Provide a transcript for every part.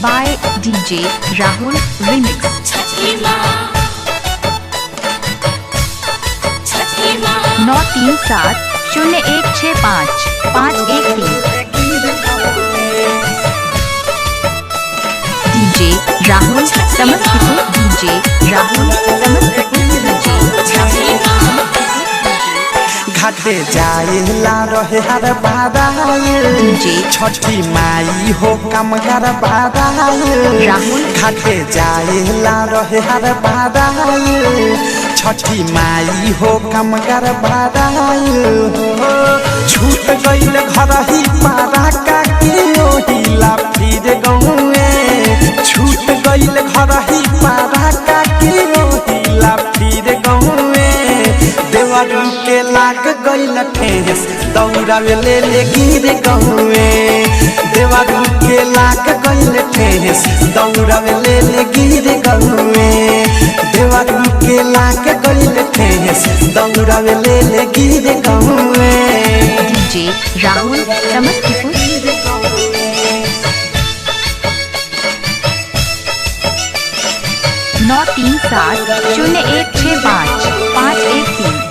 by DJ Rahul Remix। 93701655113 DJ Rahul Samastipur DJ Rahul घाटे जाएला रहे हर बादाल छठी माई हो कमगर बादाल घाटे जाएला रहे हर बादाल छठी माई हो कमगर बादाल छूट गईल घर ही पारा का हिला फिर गौए छूट गईल घर ही पारा का हिला फिर गौए देवरू के लाग गईल ठेस दौड़ावे ले गिर गौए देवरू के लाग गईल ठेस दौड़ावे ले गिर गौए देवरू के लाग गईल ठेस दौड़ावे ले गिर गौए DJ Rahul Samastipur 93701655113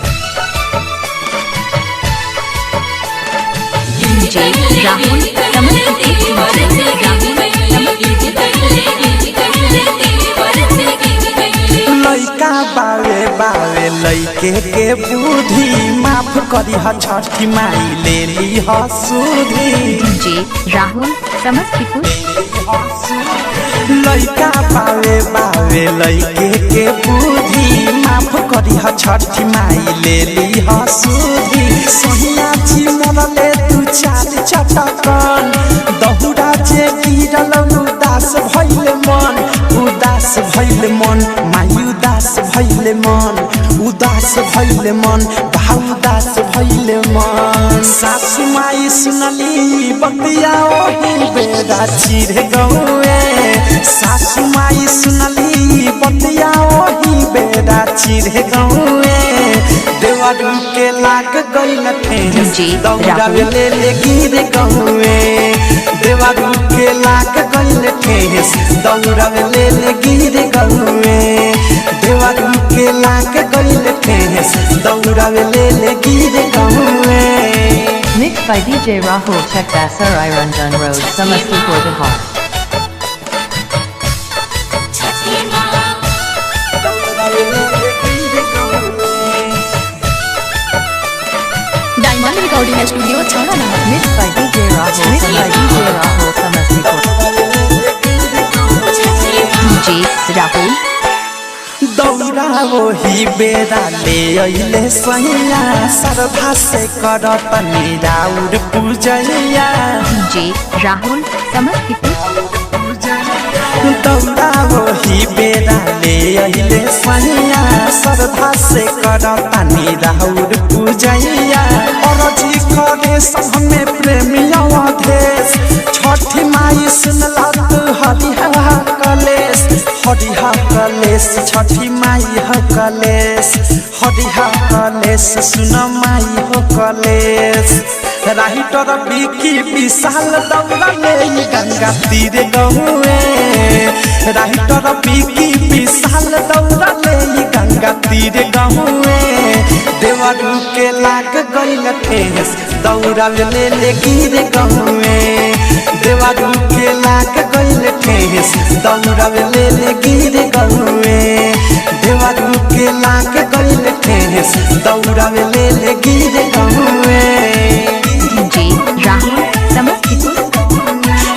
DJ Rahul लइका बावे बावे लइके के बुद्धि माफ करी ह छठी माई ले ली ह सुधी DJ Rahul समस्तीपुर लइका बावे बावे लइके के बुद्धि माफ करी ह छठी माई ले ली ह सुधी सोहिया छी मरले तू चार चटकन दहुरा जे गिरल उदास भइल मन माई उदास भइल मन उदास भइल मन सासु माई सुनली बतिया ओही बेरा चिर गौए सासु माई सुनली बतिया ओही बेरा चिर गौए देवरू के लाग गईल ठेस दौड़ावे ले गिर गौए देवरू के लाग गईल ठेस दौड़ावे ले गिर गौए देवरू के लाग गईल ठेस दौड़ावे ले गिर गौए। Mixed by DJ Rahul Chekdasar Ranjan Road, Samastipur, Bihar. Diamond Recording Studio Chhana Mixed by DJ Rahul Samastipur. DJ Rahul दौड़ा वही बेरा ले अइले सैया सरधा से करत निराउर पूजैया DJ Rahul समस्तीपुर दौड़ा वही बेरा ले अइले सैया सरधा से करत निराउर पूजैया और जी करे सब में प्रेमिया देश छठी माई सुनला तू हरिहा कलेश छठी माई हो कलेश हरिहा कलेश सुन माई हो कलेश राही तोर बिकी विशाल दौड़ा ले गंगा तीर गहुए राही तोर बिकी विशाल दौड़ा ले गंगा तीर गहुए देवरू के लाग गईल ठेस दौड़ावे ले गिर गहुए देवरू के लाग गईल ठेस दौड़ावे ले गिर गहुए देवरू के लाग गईल ठेस दौड़ावे ले गिर गहुए। DJ Rahul समस्तीपुर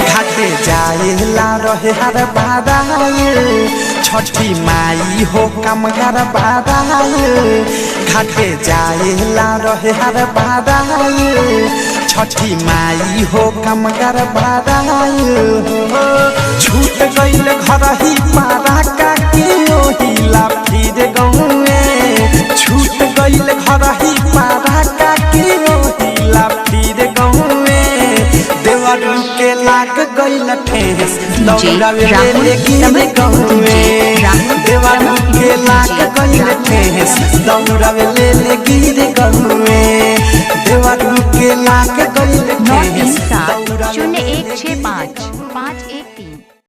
घाटे जाएला रहे हर बादाल छठी माई हो कमगर बादाल घाटे जाएला रहे हर बादाल छठी माई हो कमगर बादाल छूट गईल घर ही पारा का हिला फिर गौए छूट गईल घर ही पारा का हिला फिर गौए देवरू के लाग गईल ठेस दौड़ावे ले गिर गौए देवरू के लाग गईल ठेस दौड़ावे ले गिर गौए देवरू के लाग गईल ठेस 937016551